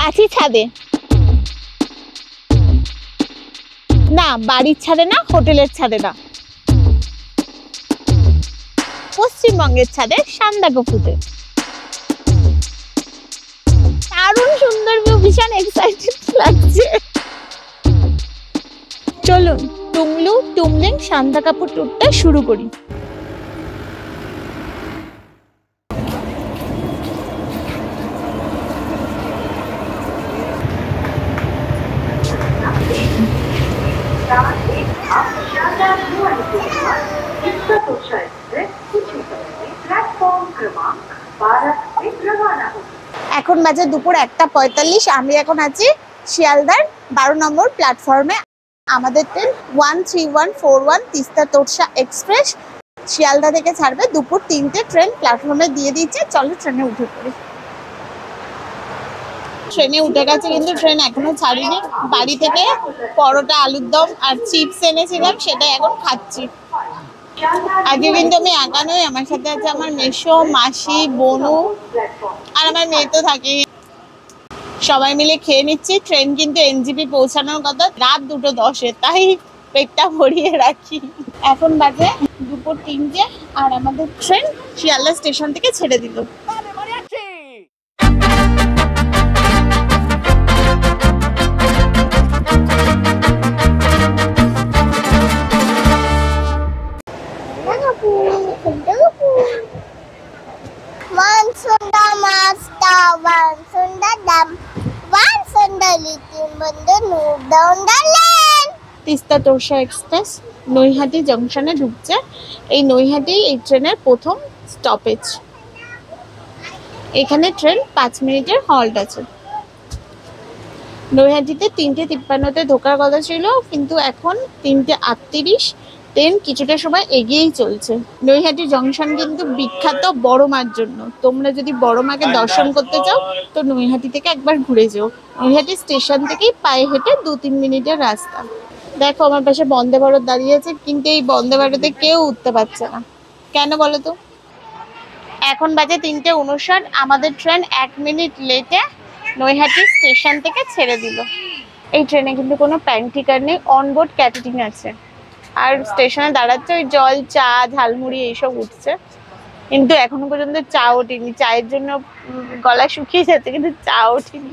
আছি ছাদে। না, বাড়ির ছাদে না, হোটেলের ছাদে না, পশ্চিমবঙ্গের ছাদে সান্দাকফুতে। দারুণ সুন্দর ভিউ, ভীষণ এক্সাইটেড লাগছে। চলুন টুংলু টুমলিং সান্দাকফু ট্যুরটা শুরু করি। এখন বাজে দুপুর 1:45। আমি এখন আছি শিয়ালদার 12 নম্বর প্ল্যাটফর্মে। আমাদের ট্রেন 13141 তিস্তা তোরসা এক্সপ্রেস শিয়ালদা থেকে ছাড়বে দুপুর 3টে। ট্রেন প্ল্যাটফর্মে দিয়ে দিচ্ছে, চলো ট্রেনে উঠে পড়ি। ট্রেনে উঠে গেছে, কিন্তু ট্রেন এখনো ছাড়িনি। বাড়ি থেকে পরোটা, আলুর দম আর চিপস এনেছিলাম, সেটা এখন খাচ্ছি। আজকে কিন্তু আমি একা নই, আমার সাথে আছে আমার মেসো, মাসি, বনু আর আমার মেয়ে তো থাকে। সবাই মিলে খেয়ে নিচ্ছি। ট্রেন কিন্তু এনজিপি পৌঁছানোর কথা রাত 2:10-এ, তাই পেটটা ভরিয়ে রাখি। এখন বাজে দুপুর 3টে আর আমাদের ট্রেন শিয়ালদা স্টেশন থেকে ছেড়ে দিল। তিস্তা তোরসা এক্সপ্রেস নৈহাটি জংশনে ঢুকছে। এই নৈহাটি এই ট্রেনের প্রথম স্টপেজ। এখানে ট্রেন 5 মিনিটের হল্ট আছে। নৈহাটিতে 3:53-তে ঢোকার কথা ছিল, কিন্তু এখন 3:38। ট্রেন কিছুটা সময় এগিয়েই চলছে। নৈহাটি জংশন কিন্তু বিখ্যাত বড় মার জন্য। তোমরা যদি বড় মাকে দর্শন করতে চাও তো নৈহাটি থেকে একবার ঘুরে যেও। নৈহাটি স্টেশন থেকেই পায়ে হেঁটে 2-3 মিনিটের রাস্তা। দেখো আমার পাশে বন্দে ভারত দাঁড়িয়ে আছে, কিন্তু এই বন্দে ভারতে কেউ উঠতে পারছে না। কেন বলো তো? এখন বাজে 3:59। আমাদের ট্রেন 1 মিনিট লেটে নৈহাটি স্টেশন থেকে ছেড়ে দিল। এই ট্রেনে কিন্তু কোনো প্যান্টিকার নেই, অনবোর্ড ক্যাটারিং আছে। আর স্টেশনে দাঁড়াচ্ছে, ওই জল, চা, ঝালমুড়ি এইসব উঠছে, কিন্তু এখনো পর্যন্ত চা ওঠেনি। চায়ের জন্য গলা শুকিয়ে যাচ্ছে, কিন্তু চা ওঠেনি।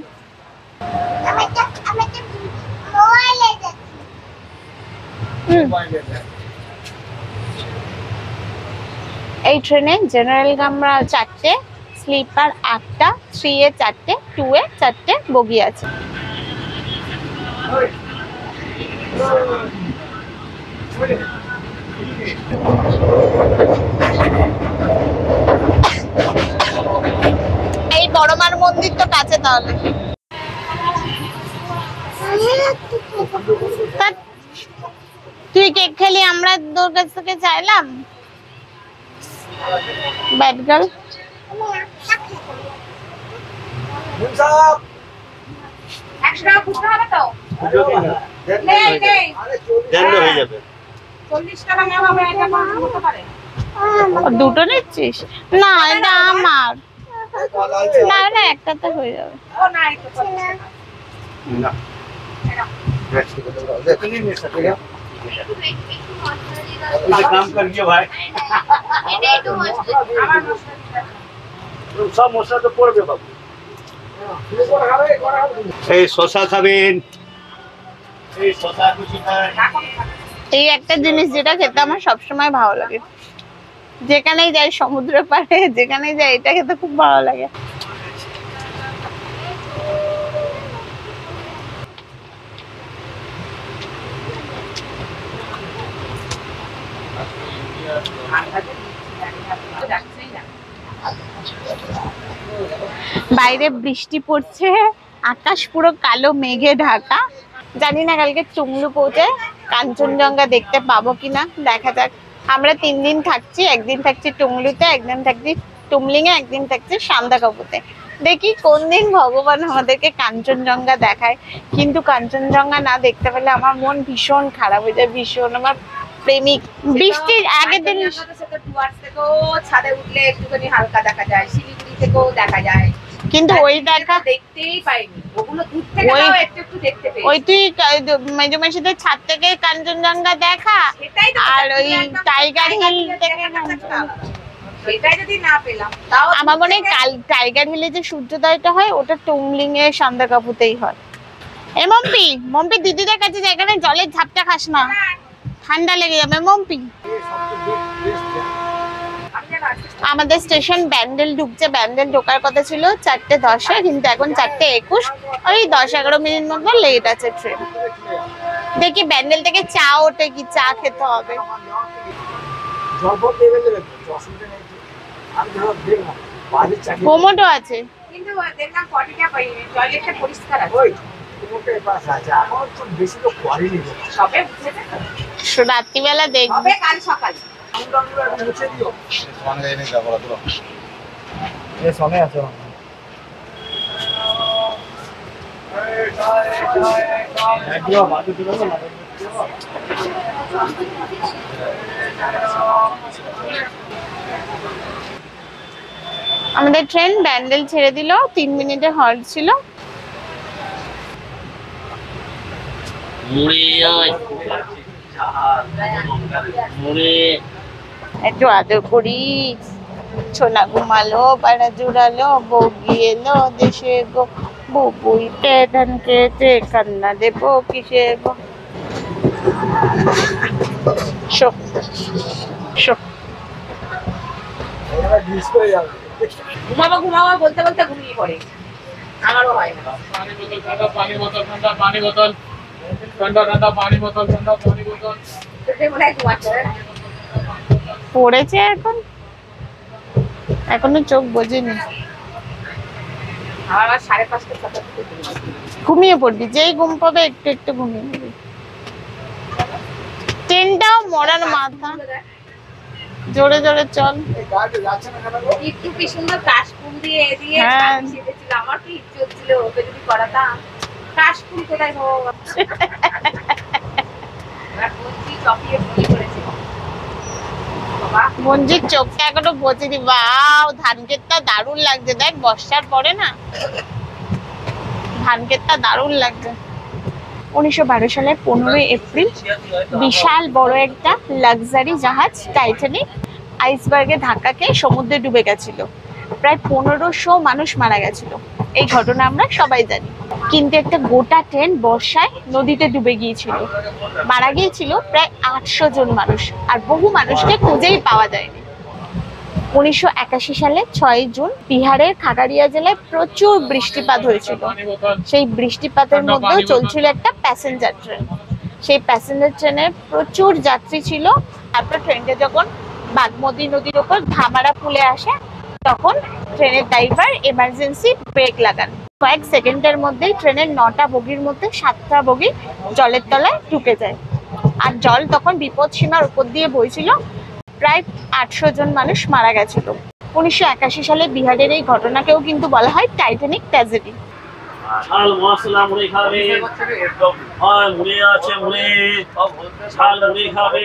এই ট্রেনে জেনারেল কামরা 4টে, স্লিপার 8টা, 3-এ 4টে, 2-এ 4টে বগি আছে। এই বড়মার মন্দির তো কাছে, তাহলে তুই কেক খেলি, আমরা তোর কাছ থেকে চাইলাম। Bad girl. দুটো নিচ্ছিস? না, এটা আমার। না না, একটাতে হয়ে যাবে। काम कर भाई সব মশলা তো পড়বে বাবু। এই শসা খাবেন, এই শসা কুচি খান। এই একটা জিনিস যেটা খেতে আমার সবসময় ভালো লাগে, যেখানেই যাই, সমুদ্র পাড়ে যেখানেই যাই, এটা খেতে খুব ভালো লাগে। বাইরে বৃষ্টি পড়ছে, আকাশ পুরো কালো মেঘে ঢাকা। জানি না কালকে টুংলু পৌঁছে কাঞ্চনজঙ্ঘা দেখতে পাবো কিনা, দেখা যাক। আমরা 3 দিন থাকছি, একদিন থাকছি টুংলুতে, একদিন থাকছি টুমলিং এ, একদিন থাকছি সান্দাকফুতে। দেখি কোন দিন ভগবান আমাদেরকে কাঞ্চনজঙ্ঘা দেখায়। কিন্তু কাঞ্চনজঙ্ঘা না দেখতে পেলে আমার মন ভীষণ খারাপ হয়ে যায়, ভীষণ। আমার প্রেমিক বৃষ্টির আগের দিন ছাদে উঠলে একটুখানি হালকা দেখা যায়, শিলিগুড়ি থেকেও দেখা যায়, কিন্তু ওই দেখা দেখতেই পাইনি, ওগুলো দূর থেকে তাও একটু একটু দেখতে পেয়েছি। ওই তুই মেজমেশিদের ছাদ থেকে কাঞ্চনজঙ্ঘা দেখা আর ওই টাইগার হিল থেকে সেটাই যদি না পেলাম তাও আমার মনে হয় টাইগার হিলে যে সূর্যোদয়টা হয় ওটা টুমলিং এর সান্দাকাপুতেই হয়। এ মম্পি, মম্পি দিদিদের কাছে যা, এখানে জলের ঝাপটা খাস না, ঠান্ডা লেগে যাবে মম্পি। আমাদের স্টেশন ব্যান্ডেল ঢুকছে, ব্যান্ডেল ঢোকার কথা ছিল 4:10-এ, কিন্তু এখন 4:21, ওই 10-11 মিনিট মতো লেট আছে ট্রেন। দেখি ব্যান্ডেল থেকে চা ওঠে কি, চা খেতে হবে। কোমোটো আছে কিন্তু দেখলাম পটিটা পাইনি, টয়লেটটা পরিষ্কার আছে। রাত্রিবেলা দেখবে, কাল সকালে আমাদের ট্রেন ব্যান্ডেল ছেড়ে দিল, 3 মিনিটের হল্ট ছিল। একটু আদর করি, ছোনা ঘুমালো, পাড়া জুড়ালো, বগি এলো দেশে গো, বুবুইতে ধান খেতে কান্না দেবো কিসে গো। ঘুমাবো ঘুমাবো বলতে বলতে ঘুমিয়ে পড়ে, আমারও হয় না। পানি বোতল ঠান্ডা, পানি বোতল ঠান্ডা, ঠান্ডা পানি বোতল ঠান্ডা, পানি বোতল পড়েছে এখন, এখনো চোখ বোঝেনি। আমার 5:30 ঘুমিয়ে পড়বি, যেই ঘুম পাবে একটু একটু ঘুমিয়ে পড়বি। ট্রেনটাও মরার মাথা, জোরে জোরে চল। একটু কি সুন্দর কাশফুল দিয়ে দিয়ে ছিল, আমার কি ইজ্জত ছিল ওকে যদি করাতাম। কাশফুল কোথায় হোক মঞ্জির চোখটা এখনো বোঝেনি। বাও, ধান ক্ষেতটা দারুণ লাগছে, দেখ বর্ষার পরে না ধান ক্ষেতটা দারুণ লাগছে। 1912 সালের 15 এপ্রিল বিশাল বড় একটা লাক্সারি জাহাজ টাইটানিক আইসবার্গে ধাক্কা খেয়ে সমুদ্রে ডুবে গেছিল। প্রায় 1500 মানুষ মারা গেছিল। এই ঘটনা আমরা সবাই জানি, কিন্তু একটা গোটা ট্রেন বর্ষায় নদীতে ডুবে গিয়েছিল। মারা গিয়েছিল প্রায় 800 জন মানুষ, আর বহু মানুষকে খুঁজেই পাওয়া যায়নি। 1981 সালে 6 জুন বিহারের খাগাড়িয়া জেলায় প্রচুর বৃষ্টিপাত হয়েছিল। সেই বৃষ্টিপাতের মধ্যেও চলছিল একটা প্যাসেঞ্জার ট্রেন। সেই প্যাসেঞ্জার ট্রেনে প্রচুর যাত্রী ছিল। তারপর ট্রেনটা যখন বাগমতী নদীর ওপর ধামারা পুলে আসে, তখন ট্রেনের ড্রাইভার এমার্জেন্সি ব্রেক লাগান। কয়েক সেকেন্ডের মধ্যেই ট্রেনের 9টা বগির মধ্যে 7টা বগি জলের তলায় ঢুকে যায়। আর জল তখন বিপদ সীমার উপর দিয়ে বইছিল। প্রায় 800 জন মানুষ মারা গেছিল। 1981 সালে বিহারের এই ঘটনাকেও কিন্তু বলা হয় টাইটানিক ট্র্যাজেডি। ঝাল মশলা মুড়ি খাবে, হয় মুড়ি আছে, মুড়ি ঝাল মুড়ি খাবে,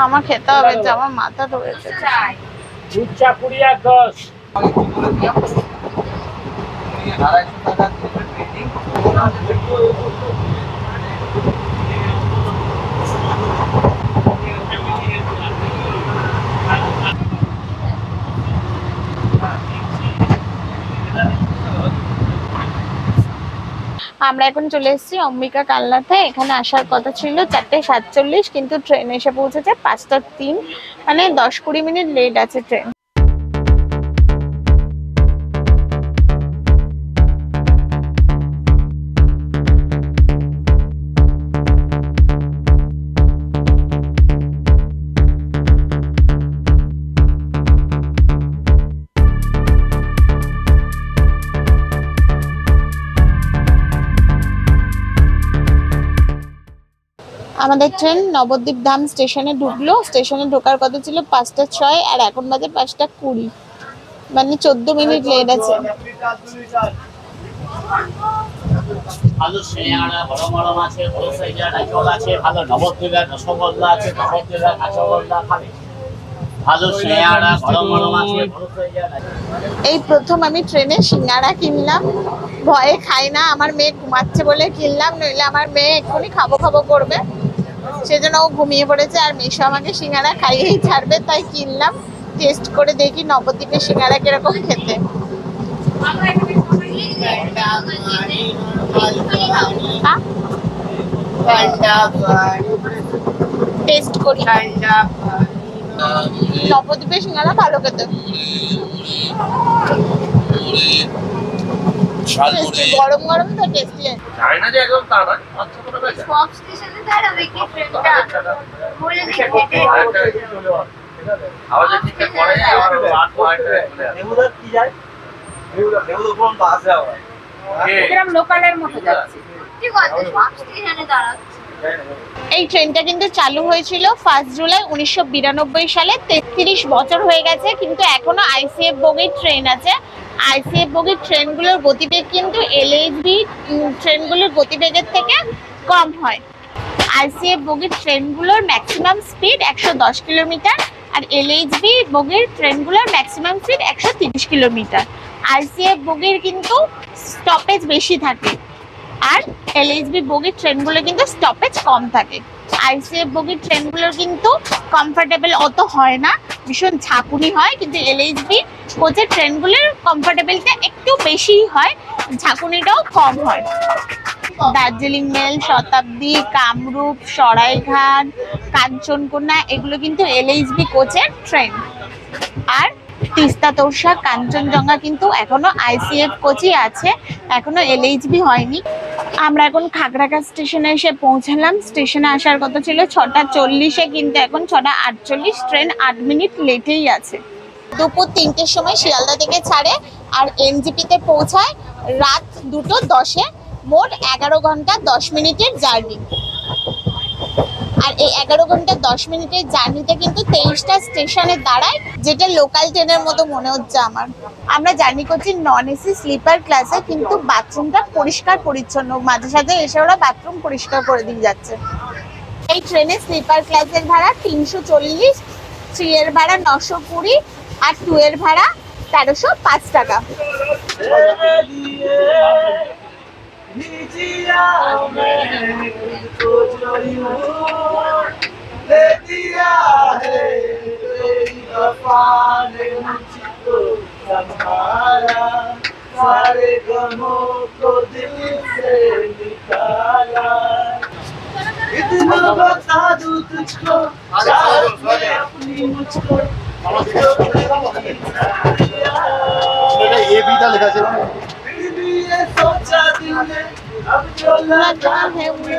আমার খেতে হবে, যে আমার মাথা ধরেছে। দুধ চা 20 আর 10। আমরা এখন চলে এসেছি অম্বিকা কালনাতে। এখানে আসার কথা ছিল 4:47, কিন্তু ট্রেন এসে পৌঁছেছে 5:03, মানে 10-20 মিনিট লেট আছে ট্রেন। আমাদের ট্রেন নবদ্বীপ ধাম স্টেশনে ঢুকলো। স্টেশনে ঢোকার কথা ছিল 5:06, আর এখন বাজে 5:20, মানে 14 মিনিট লেট আছে। ভালো সিঙ্গাড়া বড় বড় আছে, বড় সাইজের নারকেল আছে, ভালো নবদ্বীপের রসগোল্লা আছে, নবদ্বীপের কাঁচাগোল্লা খাবে। ভালো সিঙ্গাড়া গরম গরম আছে। এই প্রথম আমি ট্রেনে সিঙ্গাড়া কিনলাম, ভয়ে খাই না, আমার মেয়ে ঘুমাচ্ছে বলে কিনলাম, নইলে আমার মেয়ে এক্ষুনি খাবো খাবো করবে, সেজন্য ও ঘুমিয়ে পড়েছে আর মেশো আমাকে সিঙ্গাড়া খাইয়েই ছাড়বে, তাই কিনলাম। টেস্ট করে দেখি নবদ্বীপের সিঙ্গাড়া কিরকম খেতে। টেস্ট করি, নবদ্বীপের সিঙ্গাড়া ভালো খেতে, গরম গরম তো টেস্টি। জানি না যে একদম তা না, আচ্ছা করে বেশ সব স্টেশনে দাঁড়াবে কি ট্রেনটা বলে দিতে আবার যে ঠিক করে আবার 8 পয়েন্ট নেমুদা কি যায়? নেমুদা কোন বাসে আবার গ্রাম লোকালের মতো যাচ্ছে, কি কথা সব স্টেশনে দাঁড়াচ্ছে। এই ট্রেনটা কিন্তু চালু হয়েছিল 1 জুলাই 1992 সালে, 33 বছর হয়ে গেছে, কিন্তু এখনো আইসিএফ বগির ট্রেন আছে। আইসিএফ বগির ট্রেনগুলোর গতিবেগ কিন্তু এলএইচবি ট্রেনগুলোর গতিবেগের থেকে কম হয়। আইসিএফ বগির ট্রেনগুলোর ম্যাক্সিমাম স্পিড 110 কিলোমিটার, আর এলএইচবি বগির ট্রেনগুলোর ম্যাক্সিমাম স্পিড 130 কিলোমিটার। আইসিএফ বগির কিন্তু স্টপেজ বেশি থাকে, আর এলএইচবি বগির ট্রেনগুলো কিন্তু স্টপেজ কম থাকে। আইসিএফ বগির ট্রেনগুলোর কিন্তু কমফোর্টেবল অত হয় না, ভীষণ ঝাঁকুনি হয়, কিন্তু এলএইচবি কোচের ট্রেনগুলোর কমফোর্টেবলটা একটু বেশি হয়, ঝাঁকুনিটাও কম হয়। দার্জিলিং মেল, শতাব্দী, কামরূপ, সরাইঘাট, কাঞ্চনকন্যা এগুলো কিন্তু এলএইচবি কোচের ট্রেন। আর তিস্তা, তোরসা, কাঞ্চনজঙ্ঘা কিন্তু এখনো আইসিএফ কোচই আছে, এখনো এলএইচবি হয়নি। আমরা এখন খাগড়াঘাট স্টেশনে এসে পৌঁছালাম। স্টেশনে আসার কথা ছিল 6:40-এ, কিন্তু এখন 6:48, ট্রেন 8 মিনিট লেটেই আছে। দুপুর 3টের সময় শিয়ালদা থেকে ছাড়ে আর এনজিপিতে পৌঁছায় রাত 2:10-এ। মোট 11 ঘন্টা 10 মিনিটের জার্নি। আর এই 11 ঘন্টা 10 মিনিটের জার্নিতে কিন্তু 23টা স্টেশনে দাঁড়ায়, যেটা লোকাল ট্রেনের মতো মনে হচ্ছে আমার। আমরা জার্নি করছি নন এসি স্লিপার ক্লাসে, কিন্তু বাথরুমটা পরিষ্কার পরিচ্ছন্ন, মাঝে সাঝে এসে ওরা বাথরুম পরিষ্কার করে দিয়ে যাচ্ছে। এই ট্রেনে স্লিপার ক্লাসের ভাড়া 340, 3 এর ভাড়া 920, আর 2 এর ভাড়া 1305 টাকা। सारे गमों को दिल से निकाला, इतना बता दूं तुझको, चाहत में अपनी मुझको ये भी था लिखा चलो। फिर भी ये सोचा दिल ने, अब जो लगा है मुझे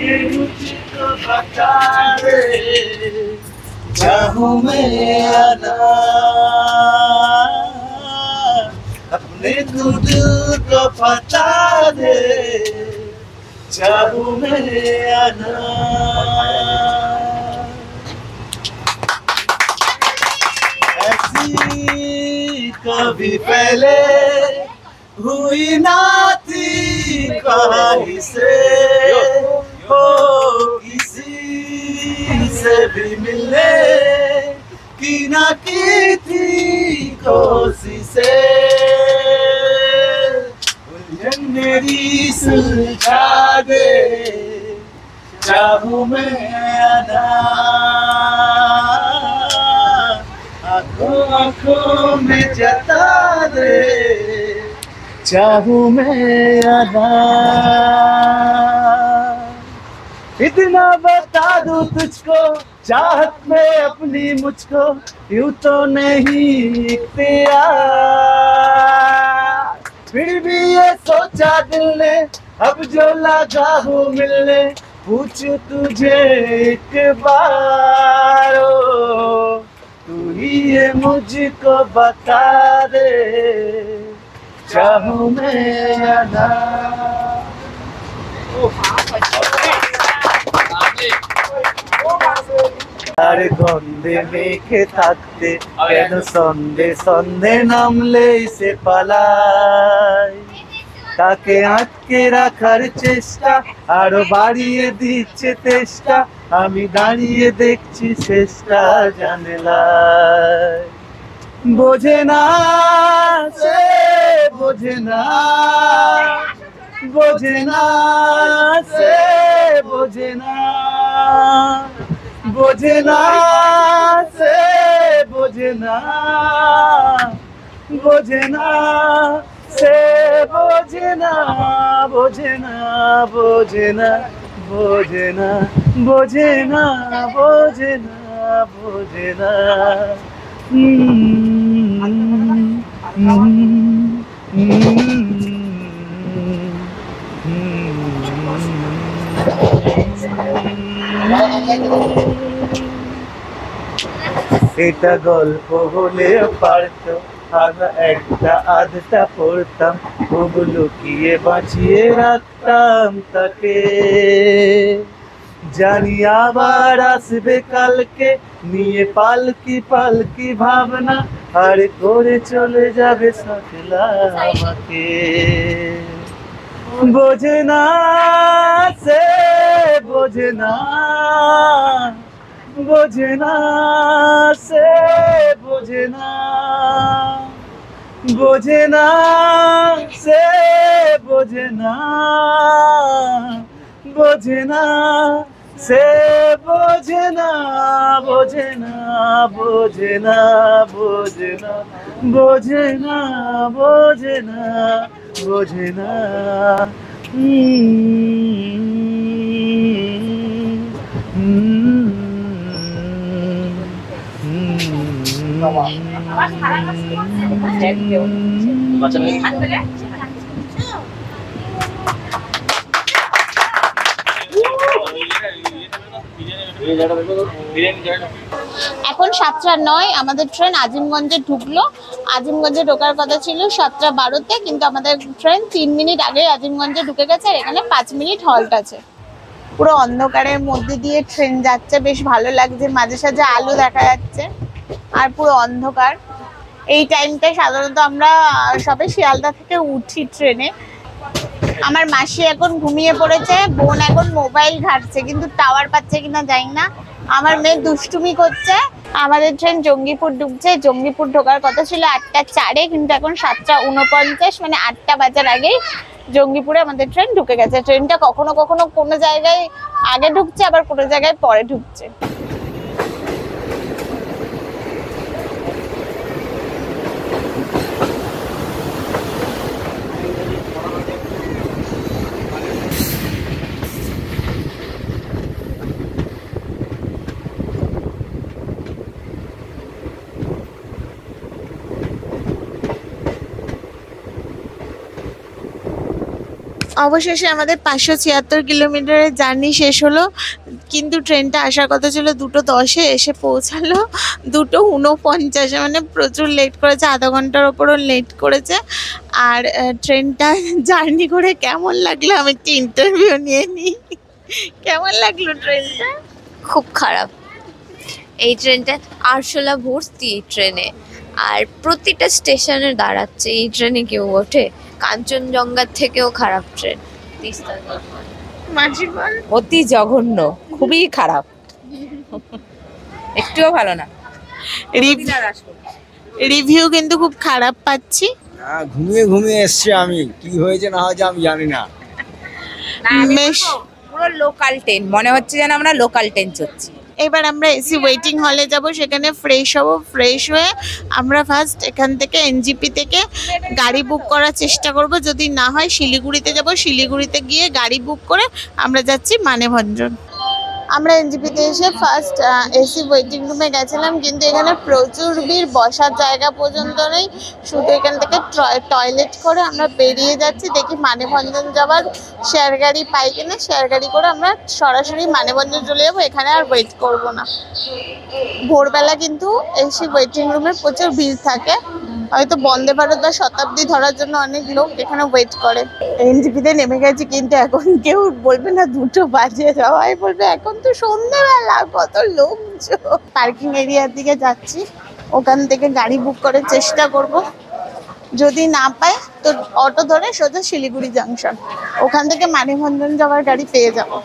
ये मुझको बता दे, चाहूं मैं या ना, अपने तू दिल को बता दे, चाहूं मैं या ना। ऐसी कभी पहले हुई ना थी ख्वाहिशे, हो किसी से भी मिलने की ना की थी कोशिशे, उलझन मेरी सुलझा दे, चाहूं मैं या ना, आंखों आंखों में जता दे, चाहूं मैं या ना। इतना बता दूं तुझको, चाहत में अपनी मुझको, यूं तो नहीं इख्तियार, फिर भी ये सोचा दिल ने, अब जो लगा हो मिलने, पूछूं तुझे एक बार, ओ तू ही ये मुझको बता दे, चाहूं मैं या ना। আর গন্ধে মেখে থাকতে কেন সন্ধে সন্ধে নামলে সে পালায়, তাকে আটকে রাখার চেষ্টা আরো বাড়িয়ে দিচ্ছে তেষ্টা, আমি দাঁড়িয়ে দেখছি শেষটা জানলায়। বোঝে না সে বোঝে না, বোঝে না সে বোঝে না, বোঝে না সে বোঝে না, বোঝে না সে বোঝে না, বোঝে না বোঝে না, বোঝে না বোঝে না, বোঝে না বোঝে না। এটা গল্প হলে পারতো, আমরা একটা আধটা পড়তাম, ওগুলো লুকিয়ে বাঁচিয়ে রাখতাম তাকে। জানি আবার আসবে কালকে নিয়ে পালকি পালকি ভাবনা, আর করে চলে যাবে সাথলা আমাকে। বোঝে না সে বোঝে না, বোঝে না সে বোঝে না, বোঝে না সে বোঝে না, বোঝে না সে বোঝে না, বোঝে না বোঝে না, বোঝে না বোঝে না, বোঝে না বোঝে না। এখন 7:09 আমাদের ট্রেন আজিমগঞ্জে ঢুকলো। আজিমগঞ্জে ঢোকার কথা ছিল 7:12-তে, কিন্তু আমাদের ট্রেন 3 মিনিট আগে আজিমগঞ্জে ঢুকে গেছে। আর এখানে 5 মিনিট হল্ট আছে। পুরো অন্ধকারের মধ্যে দিয়ে ট্রেন যাচ্ছে, বেশ ভালো লাগছে, মাঝে সাঝে আলো দেখা যাচ্ছে আর পুরো অন্ধকার। এই টাইমটায় সাধারণত আমরা সবে শিয়ালদা থেকে উঠি ট্রেনে। আমার মাসি এখন ঘুমিয়ে পড়েছে, বোন এখন মোবাইল ঘাটছে, কিন্তু টাওয়ার পাচ্ছে কিনা জানি না। আমার মেয়ে দুষ্টুমি করছে। আমাদের ট্রেন জঙ্গিপুর ঢুকছে। জঙ্গিপুর ঢোকার কথা ছিল 8:04-এ, কিন্তু এখন 7:49, মানে 8টা বাজার আগেই জঙ্গিপুরে আমাদের ট্রেন ঢুকে গেছে। ট্রেনটা কখনো কখনো কোনো জায়গায় আগে ঢুকছে, আবার কোনো জায়গায় পরে ঢুকছে। অবশেষে আমাদের 576 কিলোমিটারের জার্নি শেষ হলো, কিন্তু ট্রেনটা আসার কথা ছিল 2:10-এ, এসে পৌঁছালো 2:49, মানে প্রচুর লেট করেছে, আধা ঘন্টার ওপরও লেট করেছে। আর ট্রেনটা জার্নি করে কেমন লাগলো আমি একটা ইন্টারভিউ নিয়ে নিই। কেমন লাগলো ট্রেনটা? খুব খারাপ। এই ট্রেনটা আরশোলা ভর্তি এই ট্রেনে, আর প্রতিটা স্টেশনে দাঁড়াচ্ছে। এই ট্রেনে কেউ ওঠে? কাঞ্চনজঙ্ঘার থেকেও খারাপ ট্রেন। অতি জঘন্য, খুবই খারাপ, একটুও ভালো না। রিভিউ কিন্তু খুব খারাপ পাচ্ছি। ঘুমিয়ে ঘুমিয়ে এসছি আমি, কি হয়েছে না হয়েছে আমি জানি না। পুরো লোকাল ট্রেন মনে হচ্ছে যেন আমরা লোকাল ট্রেন চড়ছি। এবার আমরা এসি ওয়েটিং হলে যাব, সেখানে ফ্রেশ হব। ফ্রেশ হয়ে আমরা ফার্স্ট এখান থেকে এনজিপি থেকে গাড়ি বুক করার চেষ্টা করব। যদি না হয় শিলিগুড়িতে যাব, শিলিগুড়িতে গিয়ে গাড়ি বুক করে আমরা যাচ্ছি মানেভঞ্জন। আমরা এনজিপিতে এসে ফার্স্ট এসি ওয়েটিং রুমে গেছিলাম, কিন্তু এখানে প্রচুর ভিড়, বসার জায়গা পর্যন্ত নেই। শুধু এখান থেকে টয়লেট করে আমরা বেরিয়ে যাচ্ছি। দেখি মানেভঞ্জন যাওয়ার শেয়ার গাড়ি পাই কিনা। শেয়ার গাড়ি করে আমরা সরাসরি মানেভঞ্জন চলে যাবো, এখানে আর ওয়েট করব না। ভোরবেলা কিন্তু এসি ওয়েটিং রুমে প্রচুর ভিড় থাকে, হয়তো বন্দে ভারত বা শতাব্দী ধরার জন্য অনেক লোক এখানে ওয়েট করে। এনজিপিতে নেমে গেছি, কিন্তু এখন কেউ বলবে না 2টো বাজে, সবাই বলবে এখন তো সন্ধ্যেবেলা, কত লোকজন। পার্কিং এরিয়ার দিকে যাচ্ছি, ওখান থেকে গাড়ি বুক করার চেষ্টা করব। যদি না পাই তো অটো ধরে সোজা শিলিগুড়ি জাংশন, ওখান থেকে মানিভঞ্জন যাওয়ার গাড়ি পেয়ে যাবো।